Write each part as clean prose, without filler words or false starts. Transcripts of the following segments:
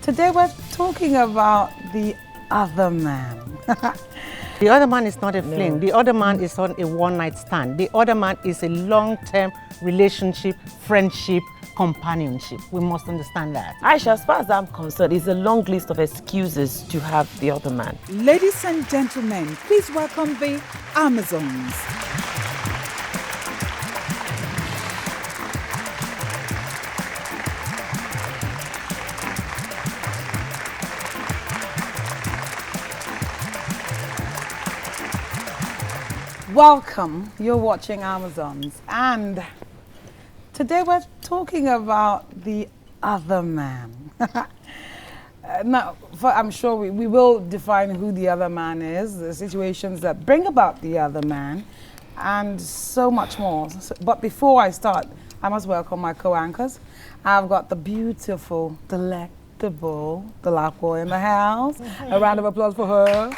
Today we're talking about the other man. The other man is not a fling. The other man is on a one-night stand. The other man is a long-term relationship, friendship, companionship. We must understand that. Aisha, as far as I'm concerned, it's a long list of excuses to have the other man. Ladies and gentlemen, please welcome the Amazons. Welcome, you're watching Amazons, and today we're talking about the other man. Now, I'm sure we will define who the other man is, the situations that bring about the other man, and so much more. But before I start, I must welcome my co-anchors. I've got the beautiful, delectable Delapo in the house. A round of applause for her.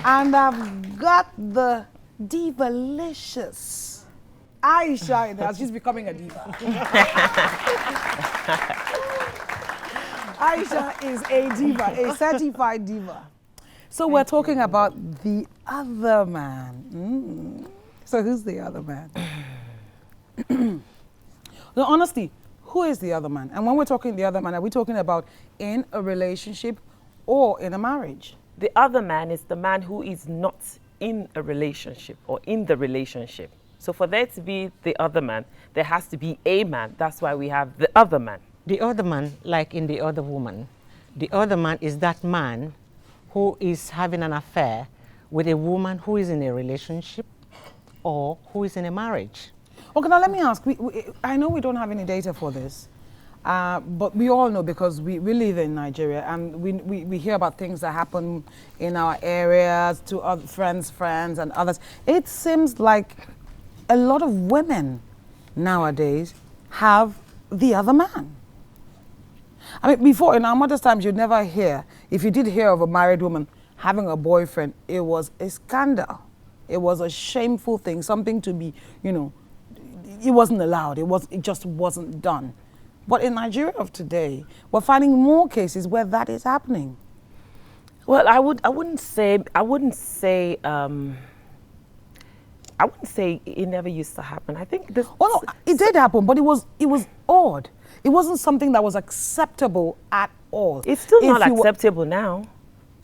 And I've got the divalicious Aisha in there. She's becoming a diva. Aisha is a diva, a certified diva. So we're talking about the other man. So who's the other man? No, honestly, who is the other man? And when we're talking the other man, are we talking about in a relationship or in a marriage? The other man is the man who is not in a relationship or in the relationship. So for there to be the other man, there has to be a man. That's why we have the other man. The other man, like in the other woman, the other man is that man who is having an affair with a woman who is in a relationship or who is in a marriage. Okay, now let me ask. I know we don't have any data for this, but we all know because we live in Nigeria and we hear about things that happen in our areas to other friends and others. It seems like a lot of women nowadays have the other man. I mean, before, in our mother's times, you'd never hear, if you did hear of a married woman having a boyfriend, it was a scandal. It was a shameful thing, something to be, it wasn't allowed. It just wasn't done. But in Nigeria of today, we're finding more cases where that is happening. Well, I wouldn't say it never used to happen. I think this. Well, no, it did happen, but it was odd. It wasn't something that was acceptable at all. It's still not acceptable now.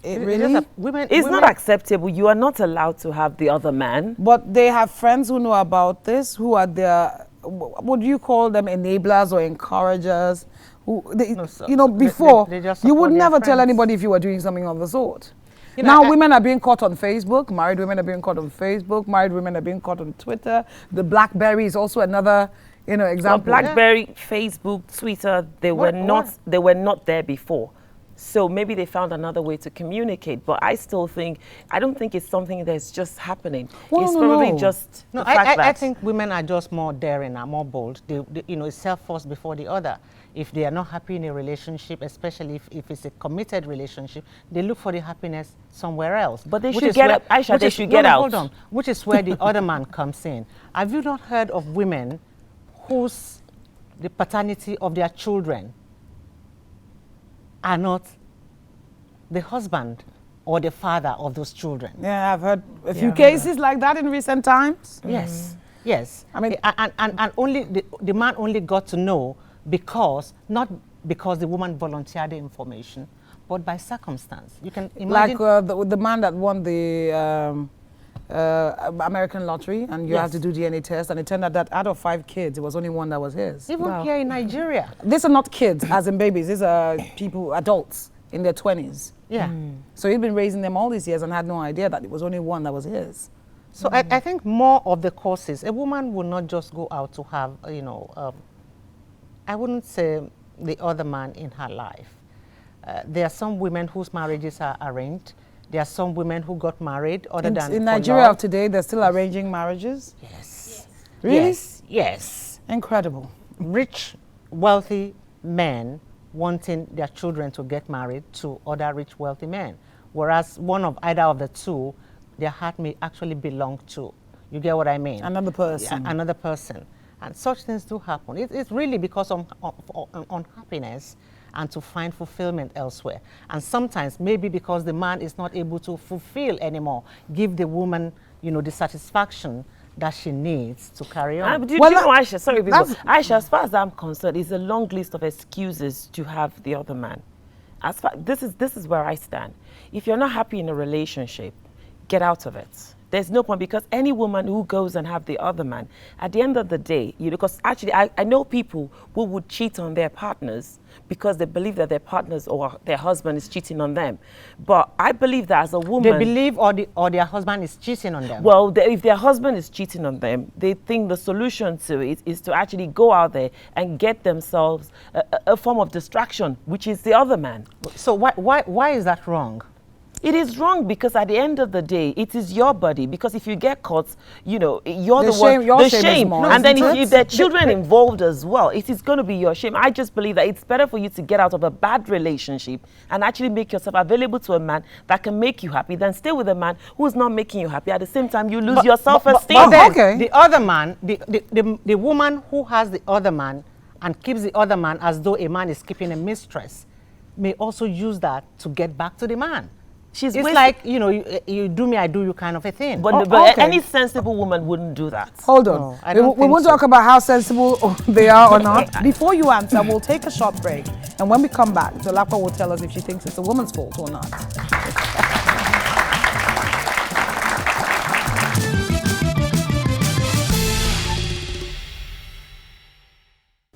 Really? It's not acceptable. You are not allowed to have the other man. But they have friends who know about this, who are their, what do you call them, enablers or encouragers? Before, you would never tell anybody if you were doing something of the sort. Now women are being caught on Facebook, married women are being caught on Facebook, married women are being caught on Twitter. The BlackBerry is also another, example. Well, BlackBerry, Facebook, Twitter, they were not there before. So maybe they found another way to communicate, but I don't think it's something that's just happening. It's probably just the fact that I think women are just more daring and more bold. They it's self first before the other. If they are not happy in a relationship, especially if it's a committed relationship, they look for the happiness somewhere else. But they should get out. Aisha, they should get out. Hold on. Which is where the other man comes in. Have you not heard of women the paternity of their children are not the husband or the father of those children? Yeah, I've heard a few cases like that in recent times. Yes, yes. I mean, and only the man only got to know not because the woman volunteered the information, but by circumstance. You can imagine. Like the man that won the American lottery, and you have to do DNA test, and it turned out that out of 5 kids, it was only one that was his. Even here in Nigeria. These are not kids, as in babies. These are people, adults in their 20s. Yeah. So he'd been raising them all these years and had no idea that it was only one that was his. So I think more of the causes, a woman will not just go out to have, I wouldn't say the other man in her life. There are some women whose marriages are arranged. There are some women who got married in Nigeria of today, they're still arranging marriages? Yes. Really? Yes. Incredible. Rich, wealthy men wanting their children to get married to other rich, wealthy men. Whereas either of the two, their heart may actually belong to. You get what I mean? Another person. Another person. And such things do happen. It's really because of unhappiness and to find fulfillment elsewhere. And sometimes maybe because the man is not able to fulfill anymore, give the woman, you know, the satisfaction that she needs to carry on. Do you know, Aisha, sorry, people. Aisha, as far as I'm concerned, it's a long list of excuses to have the other man. This is where I stand. If you're not happy in a relationship, get out of it. There's no point, because any woman who goes and have the other man, at the end of the day, you know, because actually I know people who would cheat on their partners because they believe that their partners or their husband is cheating on them. But I believe that as a woman... They believe or their husband is cheating on them? Well, if their husband is cheating on them, they think the solution to it is to actually go out there and get themselves a form of distraction, which is the other man. So why is that wrong? It is wrong because at the end of the day, it is your body. Because if you get caught, you know, you're the one, the shame. And then if there are children involved as well, it is going to be your shame. I just believe that it's better for you to get out of a bad relationship and actually make yourself available to a man that can make you happy than stay with a man who is not making you happy. At the same time, you lose your self-esteem. But then the other man, the woman who has the other man and keeps the other man as though a man is keeping a mistress may also use that to get back to the man. It's like, you know, you do me, I do you kind of a thing. But any sensible woman wouldn't do that. Hold on. No, we won't talk about how sensible they are or not. Before you answer, we'll take a short break. And when we come back, Dolakwa will tell us if she thinks it's a woman's fault or not.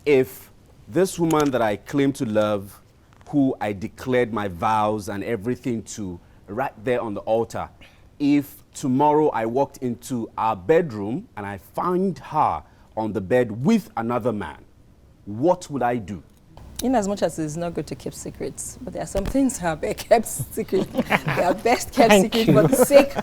If this woman that I claim to love, who I declared my vows and everything to, right there on the altar, if tomorrow I walked into our bedroom and I find her on the bed with another man, what would I do? In as much as it's not good to keep secrets, but there are some things that are kept secret. They are best kept secret for the sake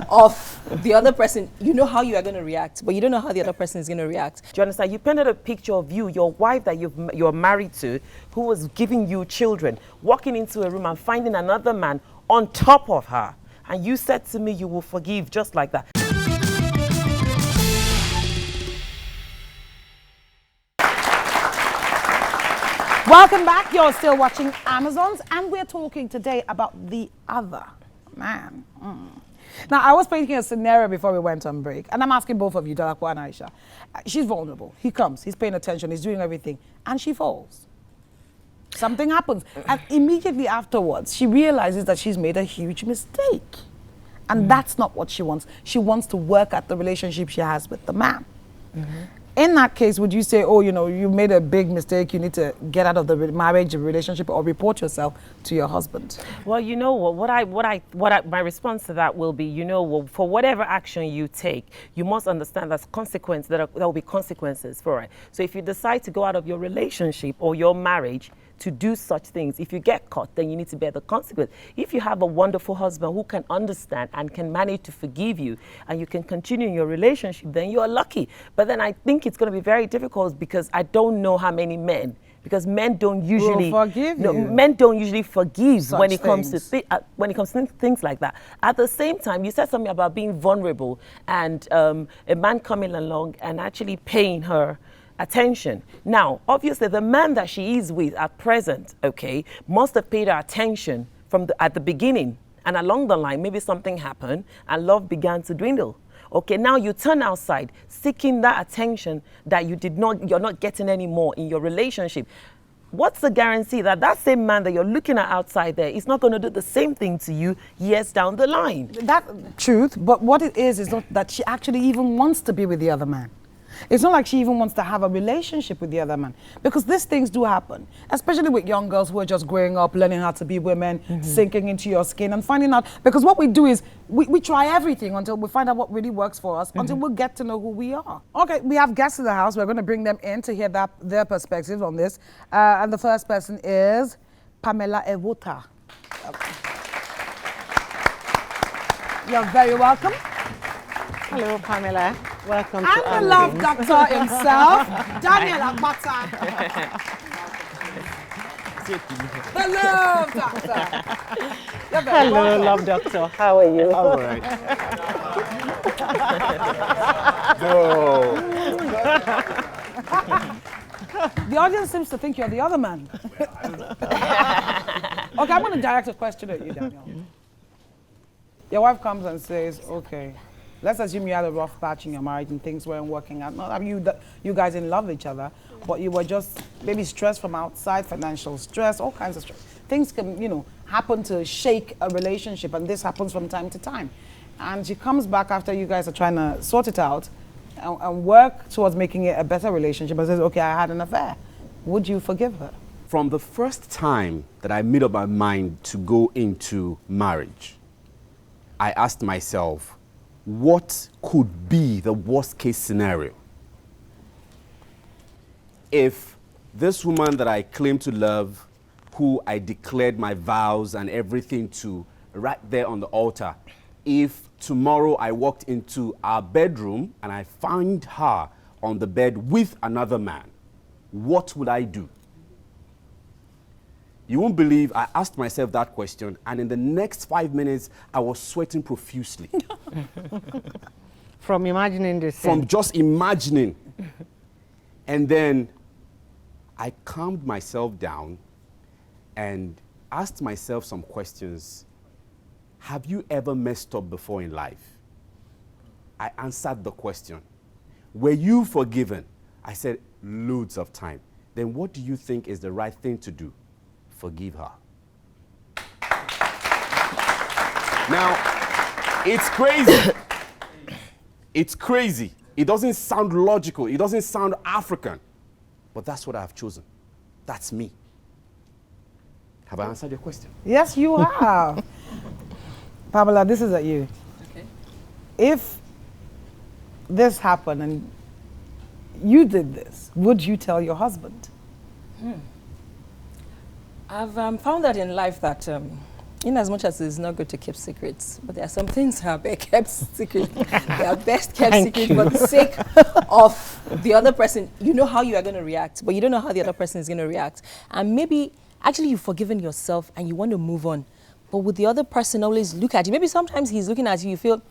of the other person. You know how you are going to react, but you don't know how the other person is going to react. Do you understand? You painted a picture of you, your wife that you're married to, who was giving you children, walking into a room and finding another man on top of her. And you said to me you will forgive just like that. Welcome back. You're still watching Amazons, and we're talking today about the other man. Now, I was painting a scenario before we went on break, and I'm asking both of you, Dolakwa and Aisha. She's vulnerable. He comes, he's paying attention, he's doing everything, and she falls. Something happens, and immediately afterwards, she realizes that she's made a huge mistake. And that's not what she wants. She wants to work at the relationship she has with the man. In that case, would you say, oh, you know, you made a big mistake, you need to get out of the marriage relationship or report yourself to your husband? Well, you know what, my response to that will be, you know, for whatever action you take, you must understand that there will be consequences for it. So if you decide to go out of your relationship or your marriage to do such things, if you get caught, then you need to bear the consequence. If you have a wonderful husband who can understand and can manage to forgive you and you can continue in your relationship, then you are lucky. But then I think it's going to be very difficult because I don't know how many men, because men don't usually men don't usually forgive such when it comes to things like that. At the same time, you said something about being vulnerable and a man coming along and actually paying her attention. Now, obviously, the man that she is with at present, okay, must have paid her attention at the beginning, and along the line, maybe something happened and love began to dwindle. Okay, now you turn outside, seeking that attention that you're not getting anymore in your relationship. What's the guarantee that that same man that you're looking at outside there is not going to do the same thing to you years down the line? That's truth, but what it is not that she actually even wants to be with the other man. It's not like she even wants to have a relationship with the other man, because these things do happen, especially with young girls who are just growing up, learning how to be women, sinking into your skin and finding out, because what we do is we try everything until we find out what really works for us, until we get to know who we are. Okay, we have guests in the house. We're going to bring them in to hear their perspectives on this. And the first person is Pamela Ewota. Okay. You're very welcome. Hello, Pamela. Welcome to And the love doctor himself, Daniel Akbata. The love doctor. Hello, love doctor. How are you? All right. No. The audience seems to think you're the other man. Okay, I'm going to direct a question at you, Daniel. Your wife comes and says, okay, let's assume you had a rough patch in your marriage and things weren't working out. Not you guys didn't love each other, but you were just maybe stressed from outside, financial stress, all kinds of stress. Things can, happen to shake a relationship, and this happens from time to time. And she comes back after you guys are trying to sort it out and work towards making it a better relationship and says, okay, I had an affair. Would you forgive her? From the first time that I made up my mind to go into marriage, I asked myself, what could be the worst case scenario? If this woman that I claim to love, who I declared my vows and everything to right there on the altar, if tomorrow I walked into our bedroom and I found her on the bed with another man, what would I do? You won't believe I asked myself that question, and in the next 5 minutes, I was sweating profusely. From imagining this. From just imagining. And then I calmed myself down and asked myself some questions. Have you ever messed up before in life? I answered the question. Were you forgiven? I said, loads of time. Then what do you think is the right thing to do? Forgive her. Now, it's crazy. It's crazy. It doesn't sound logical. It doesn't sound African. But that's what I've chosen. That's me. Have I answered your question? Yes, you have. Pamela, this is at you. Okay. If this happened and you did this, would you tell your husband? I've found that in life that in as much as it's not good to keep secrets, but there are some things that are best kept secret. They are best kept secret for the sake of the other person. You know how you are going to react, but you don't know how the other person is going to react. And maybe actually you've forgiven yourself and you want to move on, but would the other person always look at you? Maybe sometimes he's looking at you, you feel,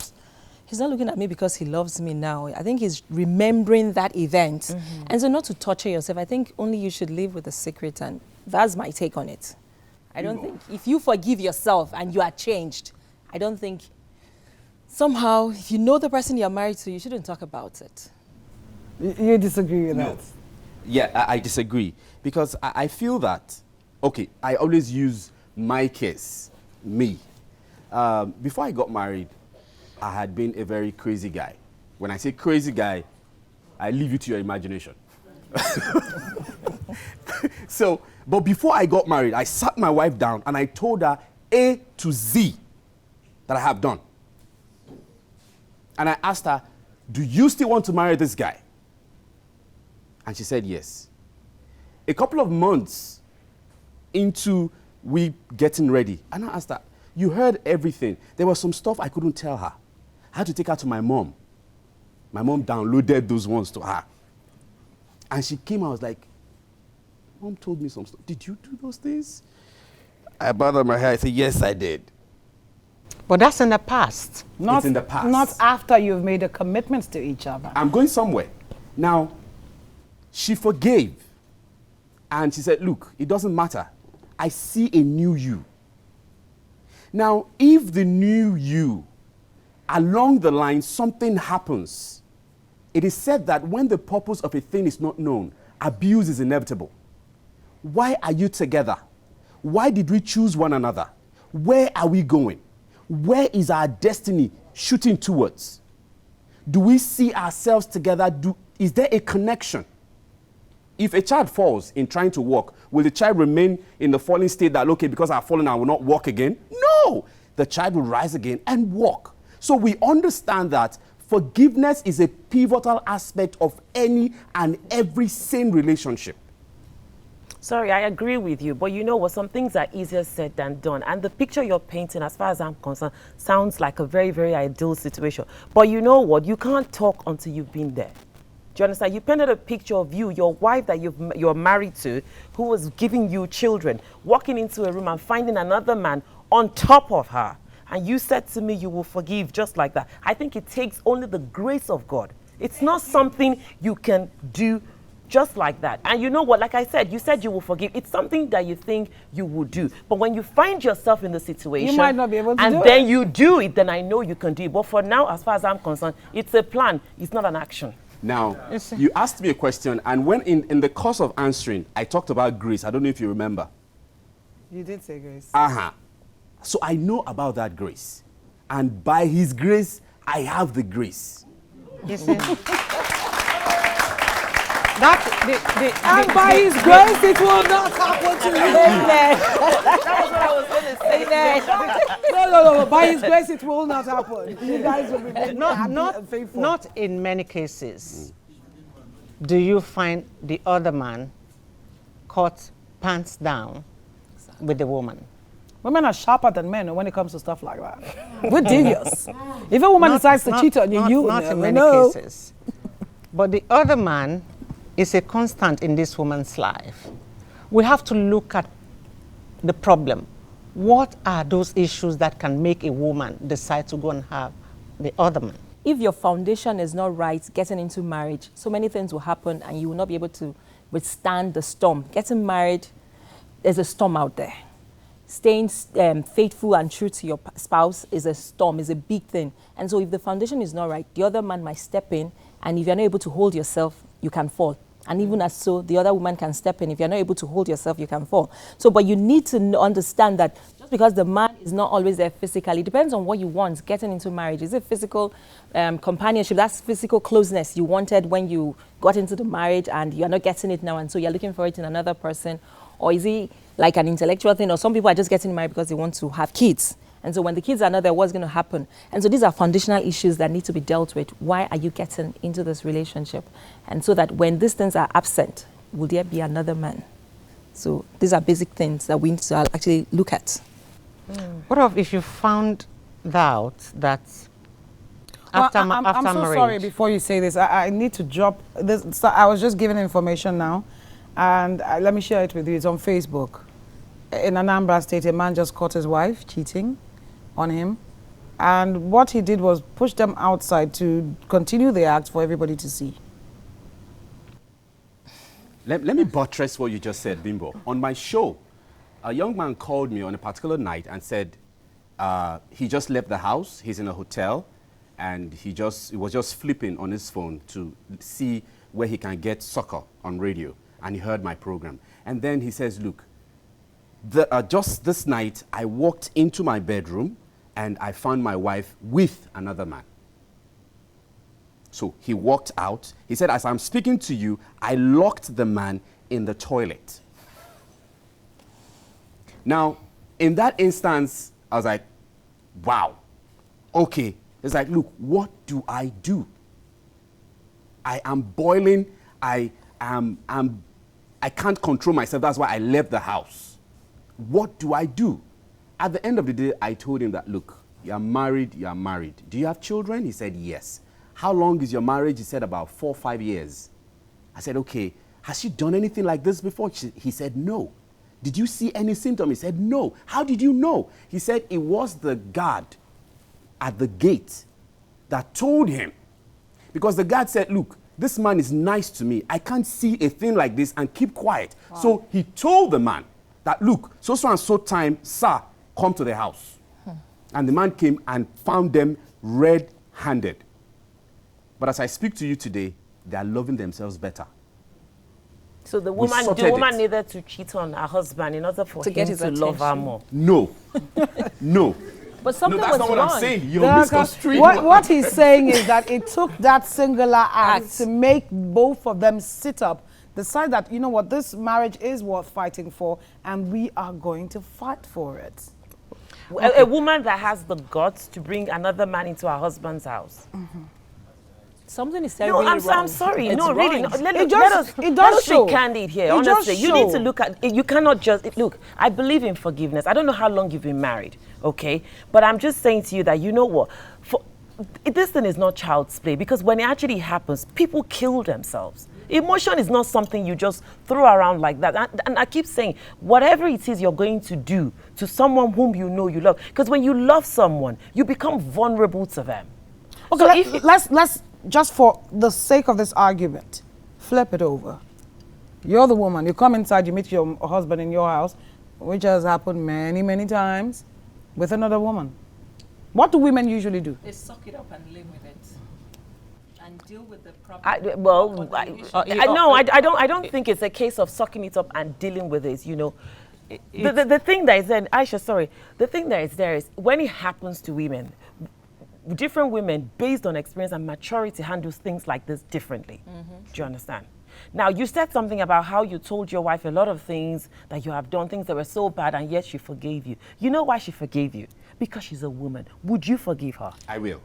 he's not looking at me because he loves me now. I think he's remembering that event. And so not to torture yourself, I think only you should live with a secret, and that's my take on it. I don't think, if you forgive yourself and you are changed, I don't think, somehow, if you know the person you're married to, you shouldn't talk about it. You disagree with that? Yeah, I disagree. Because I feel that, okay, I always use my case, me. Before I got married, I had been a very crazy guy. When I say crazy guy, I leave you to your imagination. So, but before I got married, I sat my wife down and I told her A to Z that I have done. And I asked her, do you still want to marry this guy? And she said yes. A couple of months into we getting ready, and I asked her, you heard everything. There was some stuff I couldn't tell her. I had to take her to my mom. My mom downloaded those ones to her. And she came, I was like, Mom told me some stuff. Did you do those things? I bothered my hair. I said, yes, I did. But that's in the past. Not, It's in the past. Not after you've made a commitment to each other. I'm going somewhere. Now, she forgave. And she said, look, it doesn't matter. I see a new you. Now, if the new you, along the line, something happens, it is said that when the purpose of a thing is not known, abuse is inevitable. Why are you together? Why did we choose one another? Where are we going? Where is our destiny shooting towards? Do we see ourselves together? Is there a connection? If a child falls in trying to walk, will the child remain in the falling state that, okay, because I've fallen, I will not walk again? No! The child will rise again and walk. So we understand that forgiveness is a pivotal aspect of any and every sane relationship. Sorry, I agree with you, but you know what, some things are easier said than done. And the picture you're painting, as far as I'm concerned, sounds like a very, very ideal situation. But you know what, you can't talk until you've been there. Do you understand? You painted a picture of you, your wife that you're married to, who was giving you children, walking into a room and finding another man on top of her. And you said to me you will forgive just like that. I think it takes only the grace of God. It's not something you can do Just like that. And you know what, like I said, you said you will forgive. It's something that you think you would do. But when you find yourself in the situation, you might not be able to and do then it. you do it, then I know you can do it. But for now, as far as I'm concerned, it's a plan. It's not an action. Now, you asked me a question, and when in the course of answering, I talked about grace. I don't know if you remember. You did say grace. So I know about that grace. And by his grace, I have the grace. You see? And by his grace, it will not happen to you. That was what I was going to say. No. By his grace, it will not happen. You guys will be happy and faithful. Not in many cases do you find the other man caught pants down with the woman. Women are sharper than men when it comes to stuff like that. We're devious. If a woman decides to cheat on you, you not in many know. cases. But the other man is a constant in this woman's life. We have to look at the problem. What are those issues that can make a woman decide to go and have the other man? If your foundation is not right, getting into marriage, so many things will happen and you will not be able to withstand the storm. Getting married, there's a storm out there. Staying faithful and true to your spouse is a storm, is a big thing. And so if the foundation is not right, the other man might step in, and if you're not able to hold yourself, you can fall. And even as so, the other woman can step in. If you're not able to hold yourself, you can fall. So, but you need to understand that just because the man is not always there physically, it depends on what you want getting into marriage. Is it physical companionship? That's physical closeness you wanted when you got into the marriage and you're not getting it now, and so you're looking for it in another person? Or is it like an intellectual thing? Or some people are just getting married because they want to have kids. And so when the kids are not there, what's going to happen? And so these are foundational issues that need to be dealt with. Why are you getting into this relationship? And so that when these things are absent, will there be another man? So these are basic things that we need to actually look at. What if you found out that after I'm so marriage? sorry before you say this. I need to drop this. So I was just giving information now, and let me share it with you. It's on Facebook. In Anambra State, a man just caught his wife cheating on him, and what he did was push them outside to continue the act for everybody to see. Let me buttress what you just said, Bimbo. On my show, a young man called me on a particular night and said he just left the house, he's in a hotel, and he was just flipping on his phone to see where he can get soccer on radio, and he heard my program. And then he says, look, just this night, I walked into my bedroom and I found my wife with another man. So he walked out. He said, as I'm speaking to you, I locked the man in the toilet. Now, in that instance, I was like, wow, okay. It's like, look, what do I do? I am boiling. I can't control myself. That's why I left the house. What do I do? At the end of the day, I told him that, look, you are married, you are married. Do you have children? He said, yes. How long is your marriage? He said, about 4 or 5 years. I said, okay, has she done anything like this before? He said, no. Did you see any symptom? He said, no. How did you know? He said, it was the guard at the gate that told him. Because the guard said, look, this man is nice to me. I can't see a thing like this and keep quiet. Wow. So he told the man that, look, so and so time, sir, come to the house. And the man came and found them red-handed. But as I speak to you today, they are loving themselves better. So the woman needed to cheat on her husband in order for him to love her more. No. No. But something that's was not what wrong. I'm saying. You're misconstruing. What he's saying is that it took that singular act to make both of them sit up, decide that, you know what, this marriage is worth fighting for, and we are going to fight for it. A woman that has the guts to bring another man into her husband's house. Mm-hmm. Something is No, really wrong. I'm sorry. It's no, really. No, wrong. Let us be candid here. Honestly, you need to look at. You cannot just look. I believe in forgiveness. I don't know how long you've been married, okay? But I'm just saying to you that you know what, this thing is not child's play, because when it actually happens, people kill themselves. Emotion is not something you just throw around like that. And I keep saying, whatever it is you're going to do to someone whom you know you love, because when you love someone, you become vulnerable to them. Okay, so let's just for the sake of this argument, flip it over. You're the woman. You come inside, you meet your husband in your house, which has happened many, many times, with another woman. What do women usually do? They suck it up and live with it. And deal with the problem. I don't think it's a case of sucking it up and dealing with it, you know. The thing that is there, Aisha, sorry, the thing that is there is when it happens to women, different women, based on experience and maturity, handles things like this differently. Do you understand? Now, you said something about how you told your wife a lot of things that you have done, things that were so bad, and yet she forgave you. You know why she forgave you? Because she's a woman. Would you forgive her? I will.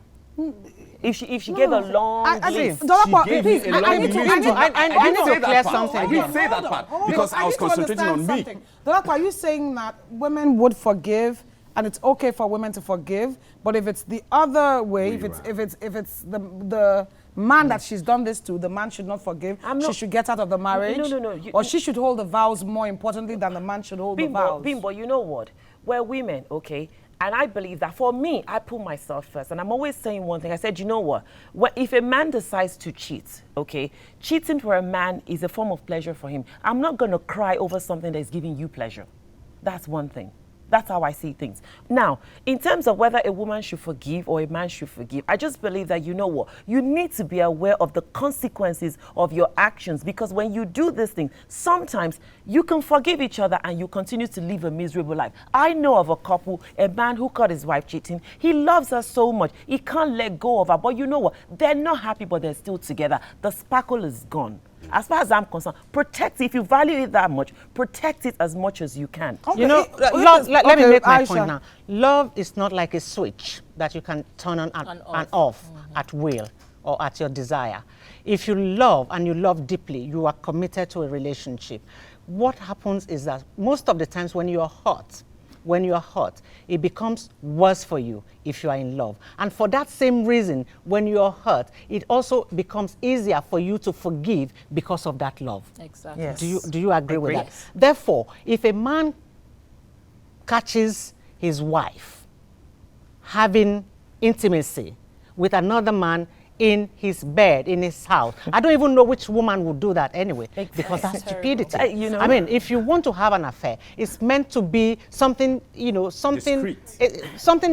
If she gave a long list. I need to clear something. I didn't say that part because I was concentrating on me. Dr. Are you saying that women would forgive and it's okay for women to forgive, but if it's the other way, if it's the man that she's done this to, the man should not forgive, she should get out of the marriage? No. Or she should hold the vows more importantly than the man should hold the vows? Bimbo, you know what? We're women, okay? And I believe that for me, I put myself first. And I'm always saying one thing. I said, you know what? If a man decides to cheat, okay, cheating for a man is a form of pleasure for him. I'm not going to cry over something that is giving you pleasure. That's one thing. That's how I see things. Now, in terms of whether a woman should forgive or a man should forgive, I just believe that, you know what, you need to be aware of the consequences of your actions, because when you do this thing, sometimes you can forgive each other and you continue to live a miserable life. I know of a couple, a man who caught his wife cheating. He loves her so much. He can't let go of her. But you know what? They're not happy, but they're still together. The sparkle is gone. As far as I'm concerned, protect it. If you value it that much, protect it as much as you can. Okay. You know, let me make my point now. Love is not like a switch that you can turn on and off at will or at your desire. If you love and you love deeply, you are committed to a relationship. What happens is that most of the times when you are hurt, it becomes worse for you if you are in love. And for that same reason, when you are hurt, it also becomes easier for you to forgive because of that love. Exactly. Yes. Do you agree with that? Therefore, if a man catches his wife having intimacy with another man in his bed, in his house. I don't even know which woman would do that anyway, because that's stupidity. You know? I mean, if you want to have an affair, it's meant to be something, you know, something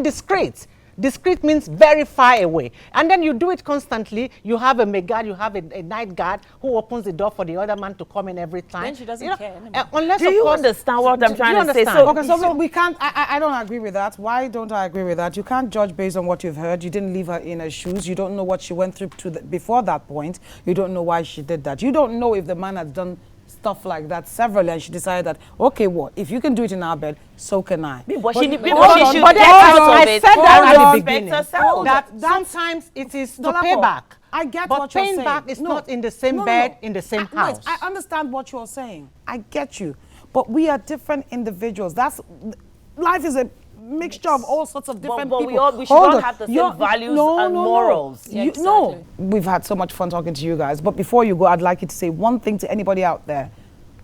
discreet. Discreet means very far away. And then you do it constantly. You have a maid guard, you have a night guard who opens the door for the other man to come in every time. Then she doesn't care anymore. Unless, do you understand what I'm trying to say? So we can't, I don't agree with that. Why don't I agree with that? You can't judge based on what you've heard. You didn't leave her in her shoes. You don't know what she went through before that point. You don't know why she did that. You don't know if the man has done stuff like that severally and she decided that, okay, what, if you can do it in our bed, so can I. But she should get I said that at the beginning. That sometimes it is to pay back. I get but what you're saying. But paying back is not in the same bed, in the same house. I understand what you're saying. I get you. But we are different individuals. Life is a mixture of all sorts of different people. We should all have the same values and morals. Yeah, exactly. No, we've had so much fun talking to you guys. But before you go, I'd like you to say one thing to anybody out there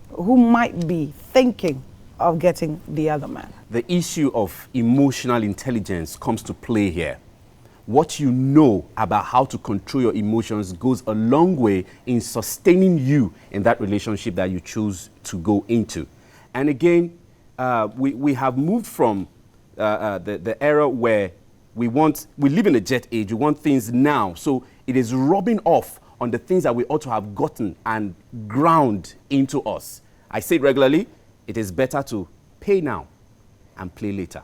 who might be thinking of getting the other man. The issue of emotional intelligence comes to play here. What you know about how to control your emotions goes a long way in sustaining you in that relationship that you choose to go into. And again, we have moved from the era where we live in a jet age, we want things now. So it is rubbing off on the things that we ought to have gotten and ground into us. I say it regularly, it is better to pay now and play later.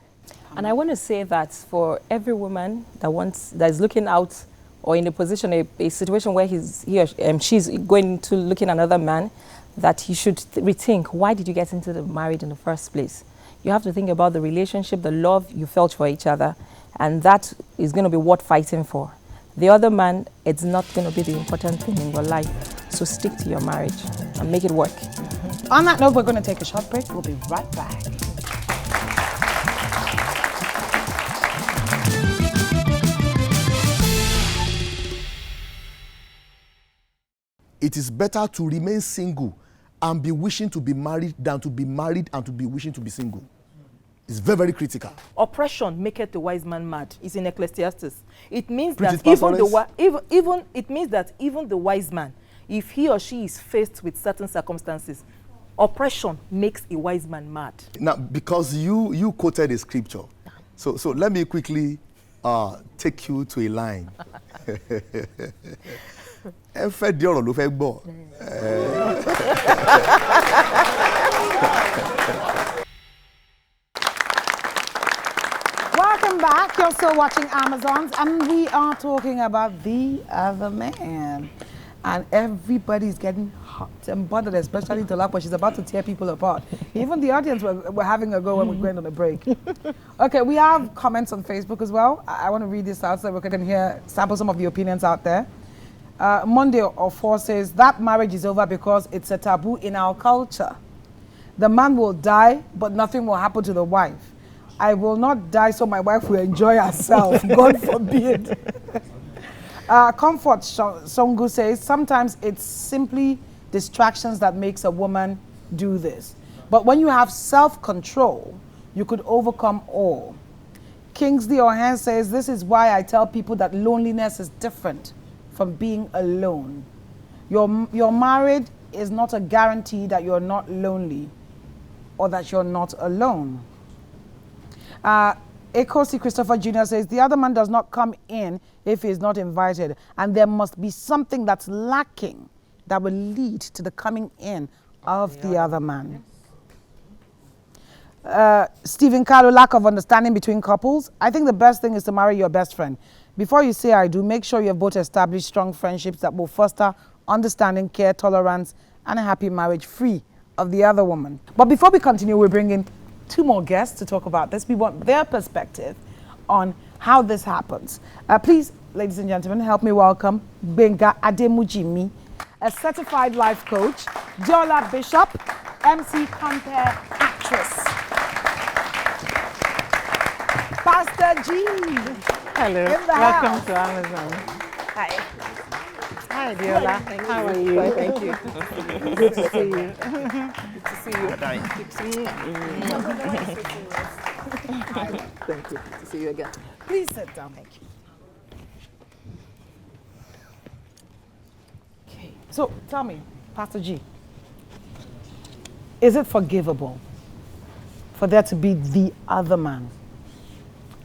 And I want to say that for every woman that is looking out or in a position, a situation where she's going to looking at another man, that he should rethink, why did you get into the marriage in the first place? You have to think about the relationship, the love you felt for each other, and that is going to be worth fighting for. The other man, it's not going to be the important thing in your life. So stick to your marriage and make it work. On that note, we're going to take a short break. We'll be right back. It is better to remain single and be wishing to be married than to be married and to be wishing to be single. It's very, very critical. Oppression maketh the wise man mad. It's in Ecclesiastes. It means that even the wise man if he or she is faced with certain circumstances, oppression makes a wise man mad. Now, because you quoted a scripture, so let me quickly take you to a line. Ẹ fẹ́ di ọ̀rọ̀ ló fẹ́ gbọ́. Welcome back. You're still watching Amazons, and we are talking about the other man. And everybody's getting hot and bothered, especially Tolakwa. She's about to tear people apart. Even the audience were having a go when we went on a break. Okay, we have comments on Facebook as well. I want to read this out so we can sample some of the opinions out there. Monday of 4 says, that marriage is over because it's a taboo in our culture. The man will die, but nothing will happen to the wife. I will not die so my wife will enjoy herself. God forbid. Comfort Songu says, sometimes it's simply distractions that makes a woman do this. But when you have self-control, you could overcome all. Kingsley Ohan says, this is why I tell people that loneliness is different from being alone. You're married is not a guarantee that you're not lonely or that you're not alone. Ekosi Christopher Jr. says, the other man does not come in if he is not invited, and there must be something that's lacking that will lead to the coming in of the other man. Stephen Carlo, lack of understanding between couples. I think the best thing is to marry your best friend. Before you say I do, make sure you have both established strong friendships that will foster understanding, care, tolerance, and a happy marriage free of the other woman. But before we continue, we're bringing 2 more guests to talk about this. We want their perspective on how this happens. Please, ladies and gentlemen, help me welcome Benga Ademujimi, a certified life coach, Diola Bishop, MC Compare actress, Pastor G. Hello, welcome to Amazon. Hi. Hi, Diola. How are you? Thank you. Good to see you. Good to see you. Thank you. Good to see you again. Please sit down. Thank you. Okay. So tell me, Pastor G, is it forgivable for there to be the other man?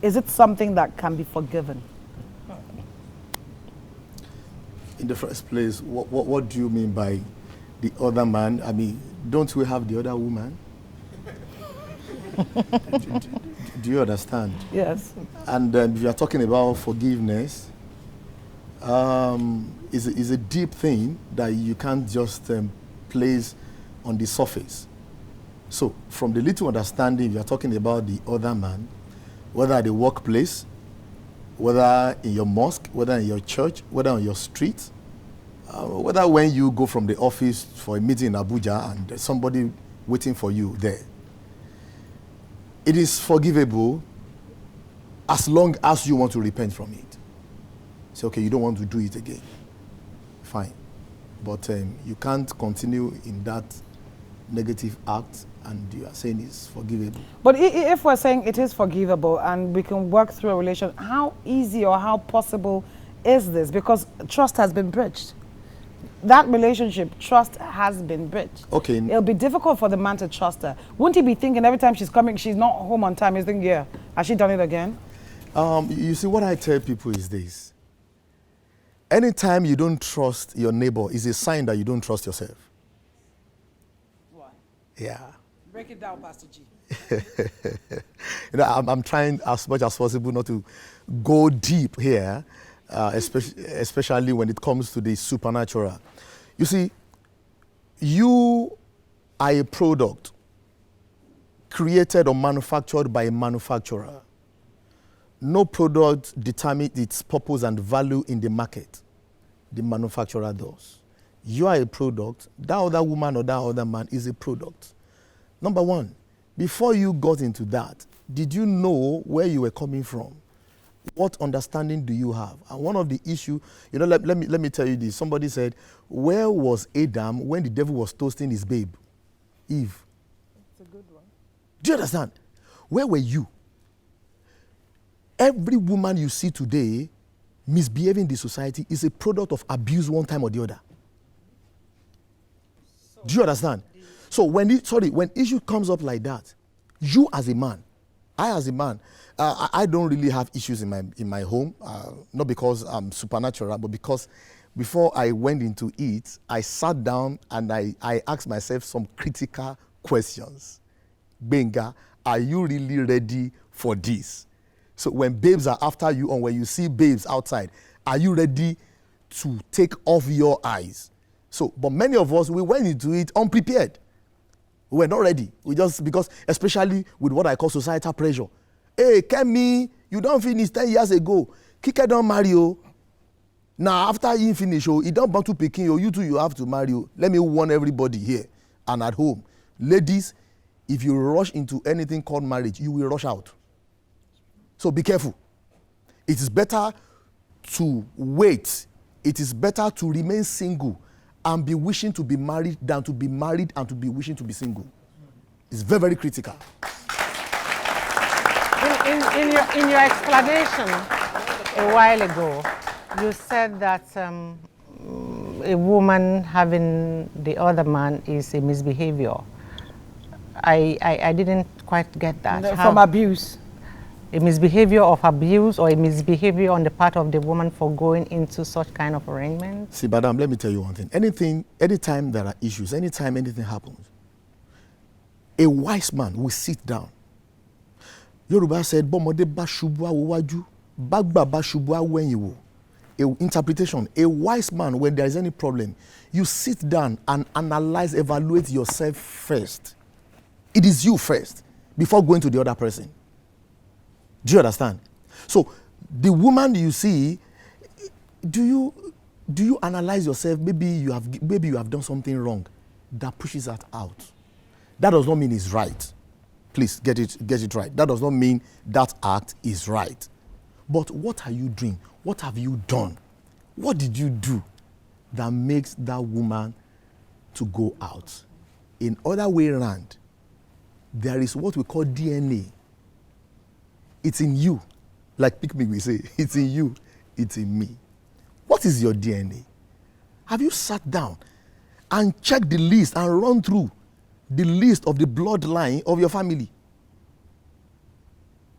Is it something that can be forgiven? In the first place, what do you mean by the other man? I mean, don't we have the other woman? do you understand? Yes. And if you are talking about forgiveness, is a deep thing that you can't just place on the surface. So, from the little understanding, if you are talking about the other man, whether at the workplace, whether in your mosque, whether in your church, whether on your street, whether when you go from the office for a meeting in Abuja and there's somebody waiting for you there. It is forgivable as long as you want to repent from it. Say, okay, you don't want to do it again. Fine. But you can't continue in that negative act and you are saying it's forgivable. But if we're saying it is forgivable and we can work through a relation, how easy or how possible is this? Because trust has been breached. That relationship, trust has been breached. Okay. It'll be difficult for the man to trust her. Wouldn't he be thinking every time she's coming, she's not home on time, he's thinking, yeah, has she done it again? You see, what I tell people is this. Anytime you don't trust your neighbor is a sign that you don't trust yourself. Why? Yeah. Break it down, Pastor G. I'm trying as much as possible not to go deep here, especially when it comes to the supernatural. You see, you are a product created or manufactured by a manufacturer. No product determines its purpose and value in the market. The manufacturer does. You are a product. That other woman or that other man is a product. Number one, before you got into that, did you know where you were coming from? What understanding do you have? And one of the issues, let me tell you this. Somebody said, where was Adam when the devil was toasting his babe, Eve? That's a good one. Do you understand? Where were you? Every woman you see today misbehaving in the society is a product of abuse one time or the other. Do you understand? So when issue comes up like that, you as a man, I as a man, I don't really have issues in my home, not because I'm supernatural, but because before I went into it, I sat down and I asked myself some critical questions. Benga, are you really ready for this? So when babes are after you, or when you see babes outside, are you ready to take off your eyes? So, but many of us, we went into it unprepared. We were not ready. We just, because especially with what I call societal pressure. Hey, Kemi, you don't finish 10 years ago. Kike don't marry you. Now, after you finish, you don't want to pick you too, you have to marry you. Let me warn everybody here and at home. Ladies, if you rush into anything called marriage, you will rush out. So be careful. It is better to wait. It is better to remain single and be wishing to be married than to be married and to be wishing to be single. It's very, very critical. In your explanation a while ago, you said that a woman having the other man is a misbehavior. I didn't quite get that. From abuse. A misbehavior of abuse or a misbehavior on the part of the woman for going into such kind of arrangement? See, madam, let me tell you one thing. Anytime there are issues, anytime anything happens, a wise man will sit down. Yoruba said, "Bomode ba shubu awaju, bagba ba shubu awenyiwo." Interpretation: a wise man, when there is any problem, you sit down and analyze, evaluate yourself first. It is you first before going to the other person. Do you understand? So the woman you see, do you analyze yourself? Maybe you have done something wrong that pushes that out. That does not mean it's right. Please get it right. That does not mean that act is right. But what are you doing? What have you done? What did you do that makes that woman to go out? In other way around, there is what we call DNA. It's in you. Like Picnic we say, it's in you, it's in me. What is your DNA? Have you sat down and checked the list and run through the list of the bloodline of your family?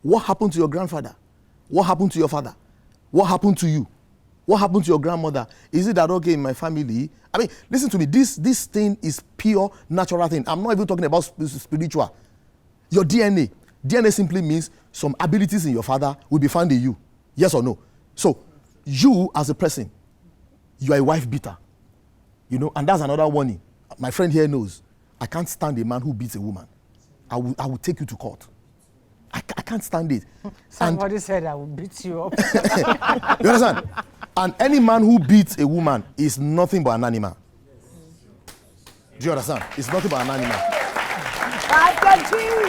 What happened to your grandfather? What happened to your father? What happened to you? What happened to your grandmother? Is it that, okay, in my family? I mean, listen to me. This thing is pure natural thing. I'm not even talking about spiritual. Your DNA. DNA simply means some abilities in your father will be found in you. Yes or no? So, you as a person, you are a wife beater. You know, and that's another warning. My friend here knows. I can't stand a man who beats a woman. I will take you to court. I can't stand it. Somebody said I will beat you up. You understand? And any man who beats a woman is nothing but an animal. Do you understand? It's nothing but an animal.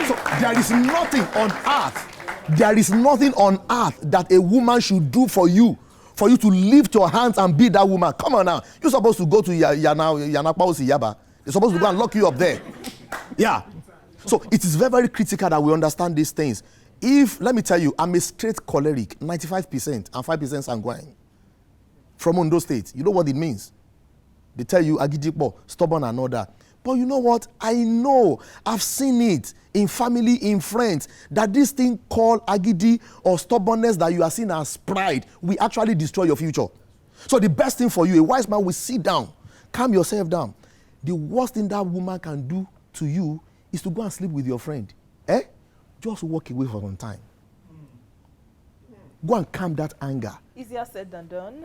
So there is nothing on earth that a woman should do for you to lift your hands and beat that woman. Come on now. You're supposed to go to Yanakpa Yaba. They're supposed to go and lock you up there. Yeah. So it is very, very critical that we understand these things. Let me tell you, I'm a straight choleric, 95% and 5% sanguine. From Ondo State. You know what it means? They tell you, Agidipo, stubborn and all that. But you know what? I know, I've seen it in family, in friends, that this thing called agidi or stubbornness that you are seeing as pride will actually destroy your future. So the best thing for you, a wise man will sit down, calm yourself down. The worst thing that woman can do to you is to go and sleep with your friend. Just walk away for some time. Go and calm that anger. Easier said than done.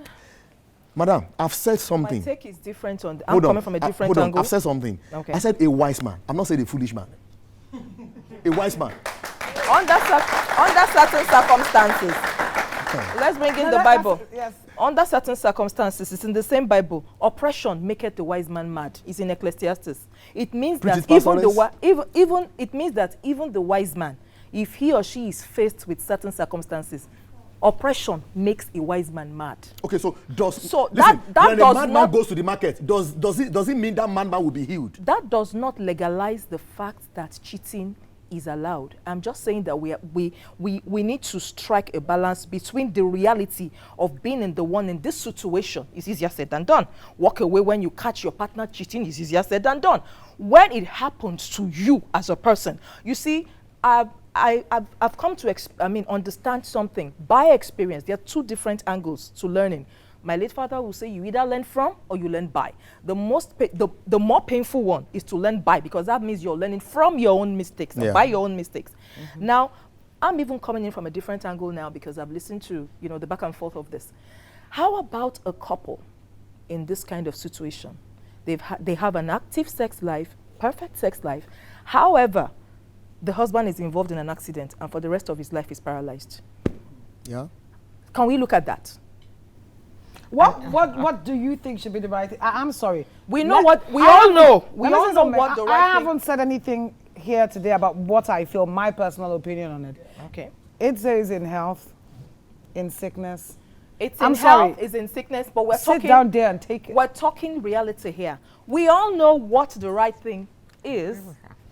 Madam, I've said something. My take is different on I'm coming from a different angle. I've said something. Okay. I said a wise man. I'm not saying a foolish man. A wise man. Under certain circumstances. Okay. Let's bring in the Bible. Yes. Under certain circumstances, it's in the same Bible. Oppression maketh the wise man mad. It's in Ecclesiastes. It means that even the wise man, if he or she is faced with certain circumstances, oppression makes a wise man mad. Okay, so when a madman goes to the market, does it mean that madman will be healed? That does not legalize the fact that cheating is allowed. I'm just saying that we need to strike a balance between the reality of being in this situation is easier said than done. Walk away when you catch your partner cheating is easier said than done. When it happens to you as a person, you see, I've come to understand something by experience. There are two different angles to learning. My late father will say you either learn from or you learn by. The more painful one is to learn by, because that means you're learning from your own mistakes, and by your own mistakes. Now, I'm even coming in from a different angle now because I've listened to the back and forth of this. How about a couple in this kind of situation? They have an active sex life, perfect sex life. However, the husband is involved in an accident and for the rest of his life is paralyzed. Yeah. Can we look at that? What do you think should be the right thing? I'm sorry. We know what we all know. We all know what what the right I thing. haven't said anything here today about what I feel, my personal opinion on it. Okay. It says in health, in sickness. It's I'm in sorry. health, it's in sickness, but we're Sit talking down there and take it. We're talking reality here. We all know what the right thing is.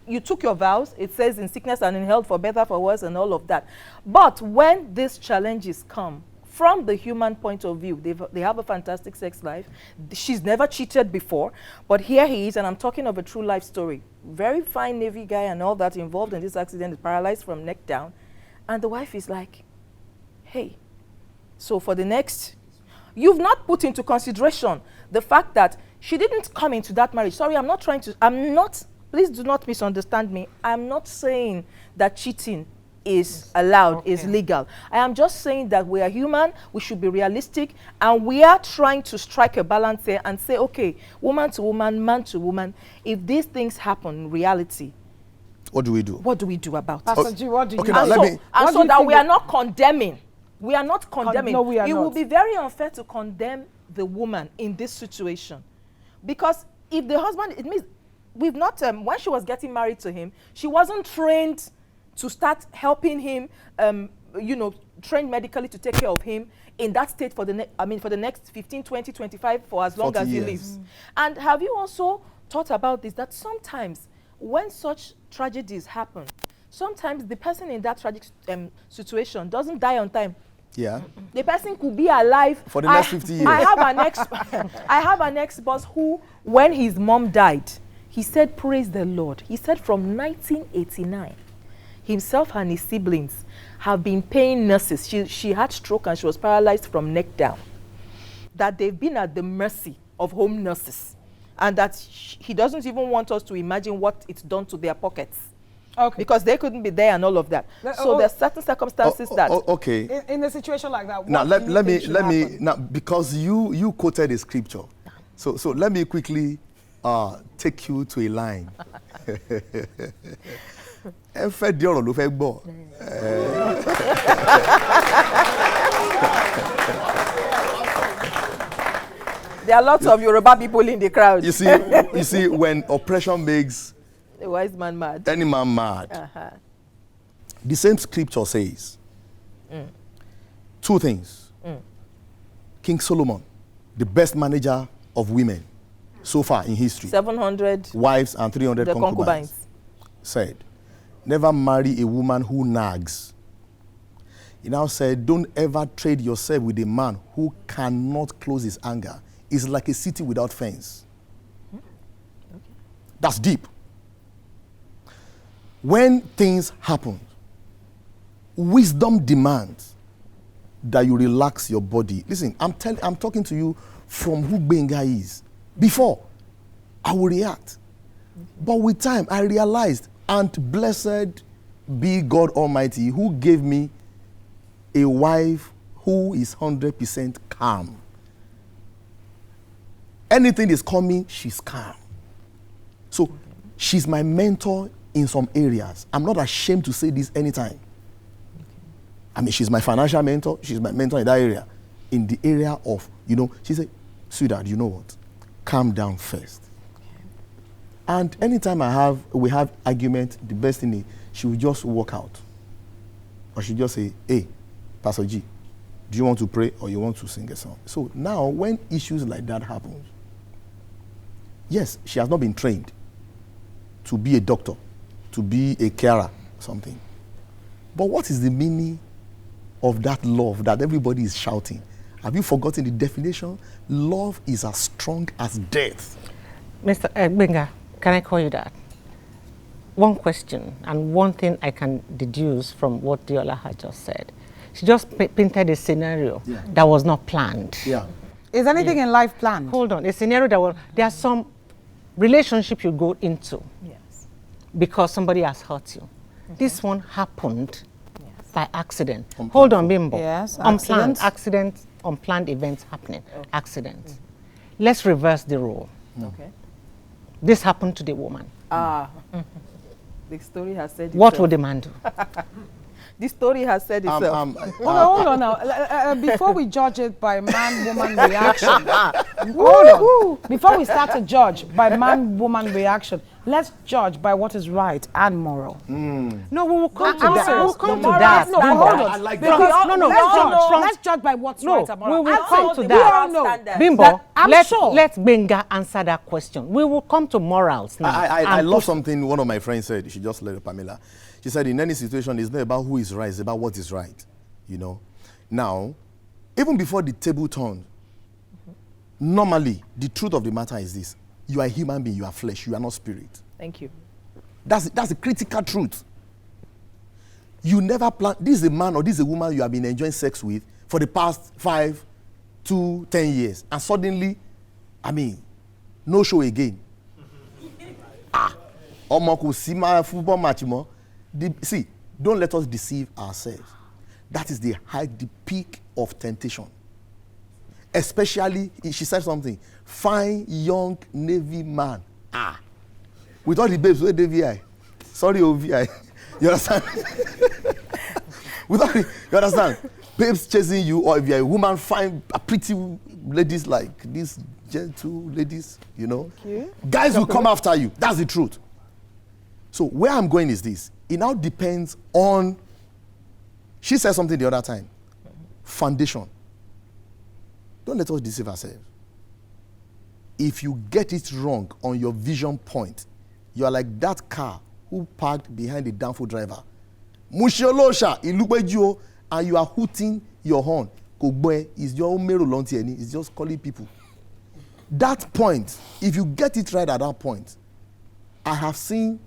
You took your vows. It says in sickness and in health, for better, for worse, and all of that. But when these challenges come, from the human point of view, they have a fantastic sex life. She's never cheated before, but here he is, and I'm talking of a true life story. Very fine Navy guy and all that involved in this accident, is paralyzed from neck down. And the wife is like, hey, so for the next, you've not put into consideration the fact that she didn't come into that marriage. Sorry, please do not misunderstand me. I'm not saying that cheating is allowed, is legal. I am just saying that we are human, we should be realistic, and we are trying to strike a balance here and say, okay, woman to woman, man to woman, if these things happen in reality, what do we do? What do we do about it? Pastor G, what do you Okay, think? now So that we are not condemning. We are not condemning. No, we are it not. will be very unfair to condemn the woman in this situation. Because if the husband, it means we've not, when she was getting married to him, she wasn't trained to start helping him, trained medically to take care of him in that state for the next 15, 20, 25, for as long as he lives. And have you also thought about this, that sometimes when such tragedies happen, sometimes the person in that tragic situation doesn't die on time. Yeah. The person could be alive for the next 50 years. I have an ex-boss who, when his mom died, he said, praise the Lord. He said from 1989, himself and his siblings have been paying nurses. She had stroke and she was paralyzed from neck down. That they've been at the mercy of home nurses. And that he doesn't even want us to imagine what it's done to their pockets. Okay. Because they couldn't be there and all of that. So there's certain circumstances that. Okay. In a situation like that, now let me now, because you quoted a scripture, so let me quickly take you to a line. There are lots of Yoruba people in the crowd. You see, when oppression makes a wise man mad, any man mad. The same scripture says two things. King Solomon, the best manager of women so far in history, 700 wives and 300 concubines, said, never marry a woman who nags. He now said, don't ever trade yourself with a man who cannot close his anger. It's like a city without fence. That's deep. When things happen, wisdom demands that you relax your body. Listen, I'm talking to you from who Benga is. Before, I would react. But with time, I realized, and blessed be God Almighty, who gave me a wife who is 100% calm. Anything is coming, she's calm. So she's my mentor in some areas. I'm not ashamed to say this anytime. I mean, she's my financial mentor. She's my mentor in that area. In the area of, she said, sweetheart, you know what? Calm down first. And anytime we have argument, the best thing is she will just walk out. Or she'll just say, hey, Pastor G, do you want to pray or you want to sing a song? So now when issues like that happen, yes, she has not been trained to be a doctor, to be a carer, something. But what is the meaning of that love that everybody is shouting? Have you forgotten the definition? Love is as strong as death. Mr. Benga, can I call you that? One question and one thing I can deduce from what Diola had just said. She just painted a scenario that was not planned. Yeah. Is anything in life planned? Hold on, a scenario that was, there are some relationship you go into because somebody has hurt you. This one happened by accident. Hold on, Bimbo. Yes, Unplanned accident, unplanned events happening. Accident. Let's reverse the role. Okay. This happened to the woman. The story has said itself. What would the man do? The story has said itself. Hold on now. Before we judge it by man-woman reaction, hold on. Before we start to judge by man-woman reaction, let's judge by what is right and moral. No, we will come to I'm that. sorry. We'll come to that. No, hold on. I like Because, that. let's judge by what's right and moral. We will I'm come saying to we all that. know. Bimbo, I'm let sure. Benga answer that question. We will come to morals now. I love something one of my friends said. She just let Pamela. She said, in any situation, it's not about who is right, it's about what is right. You know? Now, even before the table turned, normally, the truth of the matter is this. You are a human being, you are flesh, you are not spirit. Thank you. That's the critical truth. You never plan. This is a man or this is a woman you have been enjoying sex with for the past 5 to 10 years. And suddenly, no show again. Football match more. See, don't let us deceive ourselves. That is the peak of temptation. Especially, she said something, fine young Navy man. With all the babes, with AVI. Sorry, OVI. You understand? You understand? Babes chasing you, or if you're a woman, fine, pretty ladies like these gentle ladies, you know. Guys will come after you. That's the truth. So where I'm going is this. It now depends on, she said something the other time, foundation. Don't let us deceive ourselves. If you get it wrong on your vision point, you are like that car who parked behind the downfall driver. Mushiolosha, Ilubejo, and you are hooting your horn. Kogbe is your mero lontieni, it's just calling people. That point, if you get it right at that point, I have seen,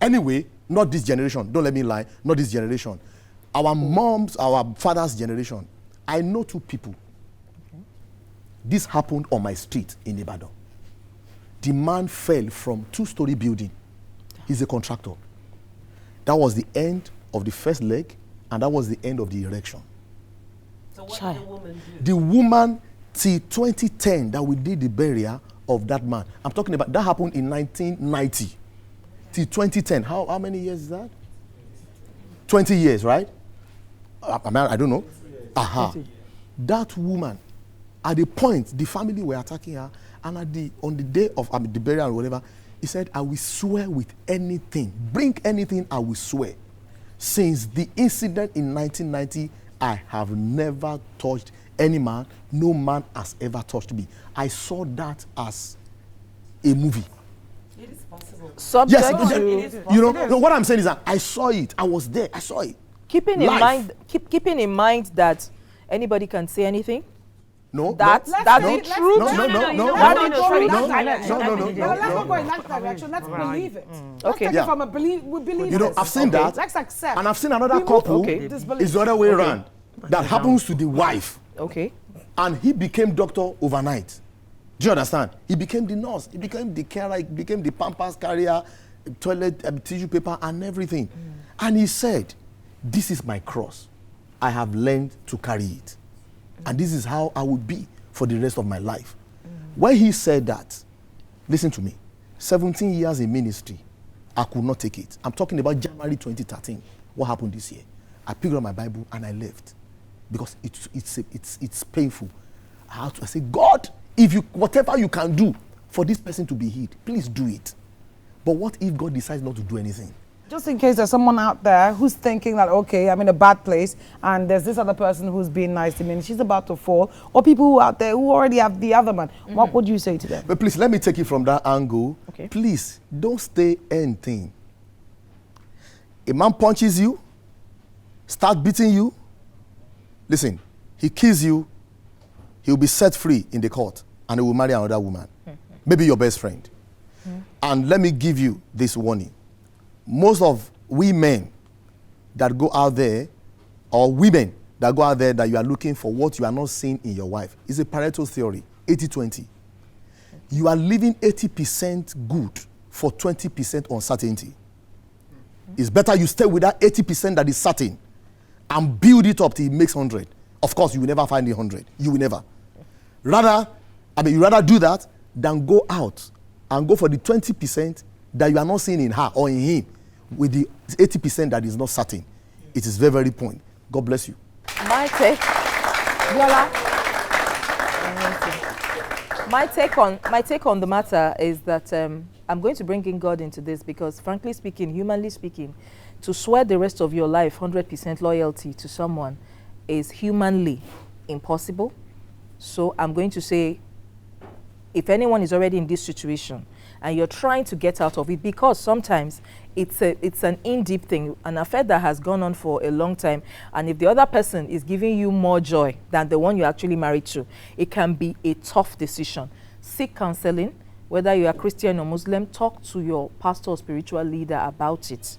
anyway, not this generation, don't let me lie, not this generation. Our moms, our father's generation. I know 2 people. This happened on my street in Ibadan. The man fell from 2-story building. He's a contractor. That was the end of the first leg, and that was the end of the erection. So what did the woman do? The woman, till 2010, that we did the burial of that man. I'm talking about, that happened in 1990. Till 2010. How many years is that? 20 years, right? I don't know. That woman, at the point, the family were attacking her, and on the day of the burial or whatever, he said, I will swear with anything. Bring anything, I will swear. Since the incident in 1990, I have never touched any man. No man has ever touched me. I saw that as a movie. It is possible. Subject Yes, to, you know, no, what I'm saying is that I saw it. I was there. I saw it. keeping in mind that anybody can say anything. No, That's no, that's no, the truth. Let's not go in that direction. Let's believe it. Let's take it from a believe. We believe You know, this. I've seen that. Let's accept. And I've seen another We move couple. disbelief. It's the other way around. That happens to the wife. Okay. And he became doctor overnight. Do you understand? He became the nurse. He became the carer. He became the pampers carrier, toilet, tissue paper, and everything. And he said, this is my cross. I have learned to carry it. And this is how I will be for the rest of my life. When he said that, listen to me, 17 years in ministry, I could not take it. I'm talking about January 2013. What happened this year? I picked up my Bible and I left. Because it's painful. I said, God, if you whatever you can do for this person to be healed, please do it. But what if God decides not to do anything? Just in case there's someone out there who's thinking that, okay, I'm in a bad place and there's this other person who's being nice to me and she's about to fall, or people who are out there who already have the other man, what would you say to them? But please, let me take it from that angle. Okay. Please, don't stay anything. A man punches you, start beating you. Listen, he kills you, he'll be set free in the court and he will marry another woman, maybe your best friend. And let me give you this warning. Most of we men that go out there, or women that go out there that you are looking for what you are not seeing in your wife, is a Pareto theory, 80-20. You are leaving 80% good for 20% uncertainty. It's better you stay with that 80% that is certain and build it up till it makes 100. Of course, you will never find 100. You will never. You rather do that than go out and go for the 20% that you are not seeing in her or in him with the 80% that is not certain. It is very, very point. God bless you. My take, Viola. My take on the matter is that I'm going to bring in God into this because, frankly speaking, humanly speaking, to swear the rest of your life 100% loyalty to someone is humanly impossible. So I'm going to say, if anyone is already in this situation and you're trying to get out of it, because sometimes it's an in-deep thing, an affair that has gone on for a long time, and if the other person is giving you more joy than the one you're actually married to, it can be a tough decision. Seek counseling, whether you are Christian or Muslim. Talk to your pastor or spiritual leader about it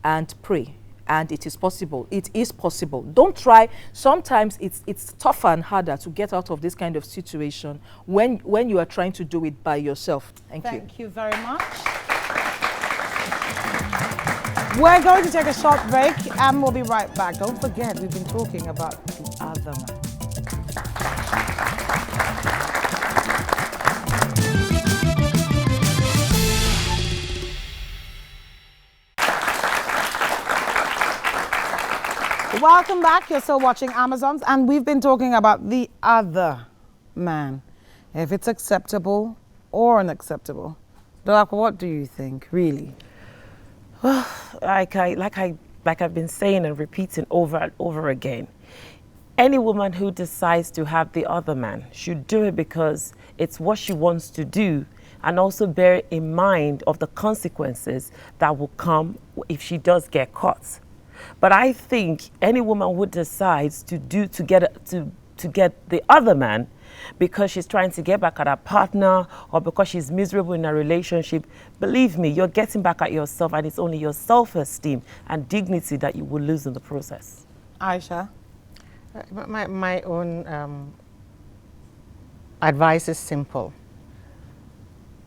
and pray. And it is possible. It is possible. Don't try. Sometimes it's tougher and harder to get out of this kind of situation when you are trying to do it by yourself. Thank you very much. We're going to take a short break and we'll be right back. Don't forget, we've been talking about the other man. Welcome back. You're still watching Amazons, and we've been talking about the other man. If it's acceptable or unacceptable. Dolakwa, what do you think, really? Well, like I've been saying and repeating over and over again, any woman who decides to have the other man should do it because it's what she wants to do, and also bear in mind of the consequences that will come if she does get caught. But I think any woman who decides to get the other man because she's trying to get back at her partner or because she's miserable in a relationship, believe me, you're getting back at yourself, and it's only your self-esteem and dignity that you will lose in the process. Aisha? My own advice is simple.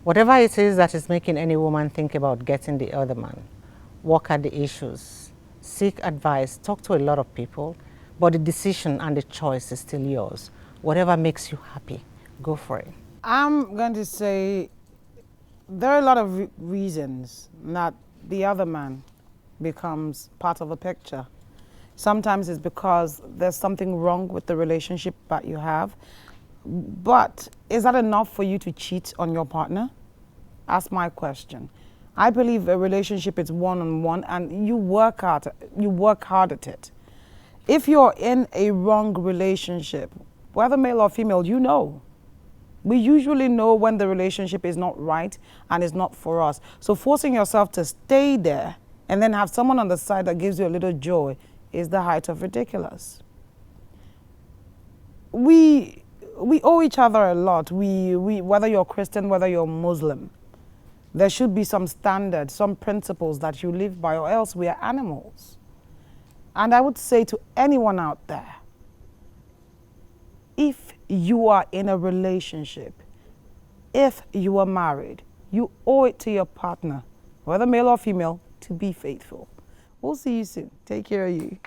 Whatever it is that is making any woman think about getting the other man, work at the issues. Seek advice, talk to a lot of people, but the decision and the choice is still yours. Whatever makes you happy, go for it. I'm going to say there are a lot of reasons that the other man becomes part of a picture. Sometimes it's because there's something wrong with the relationship that you have. But is that enough for you to cheat on your partner? That's my question. I believe a relationship is one-on-one, and you work hard at it. If you're in a wrong relationship, whether male or female, you know. We usually know when the relationship is not right and is not for us. So forcing yourself to stay there and then have someone on the side that gives you a little joy is the height of ridiculous. We owe each other a lot. Whether you're Christian, whether you're Muslim, there should be some standards, some principles that you live by, or else we are animals. And I would say to anyone out there, if you are in a relationship, if you are married, you owe it to your partner, whether male or female, to be faithful. We'll see you soon. Take care of you.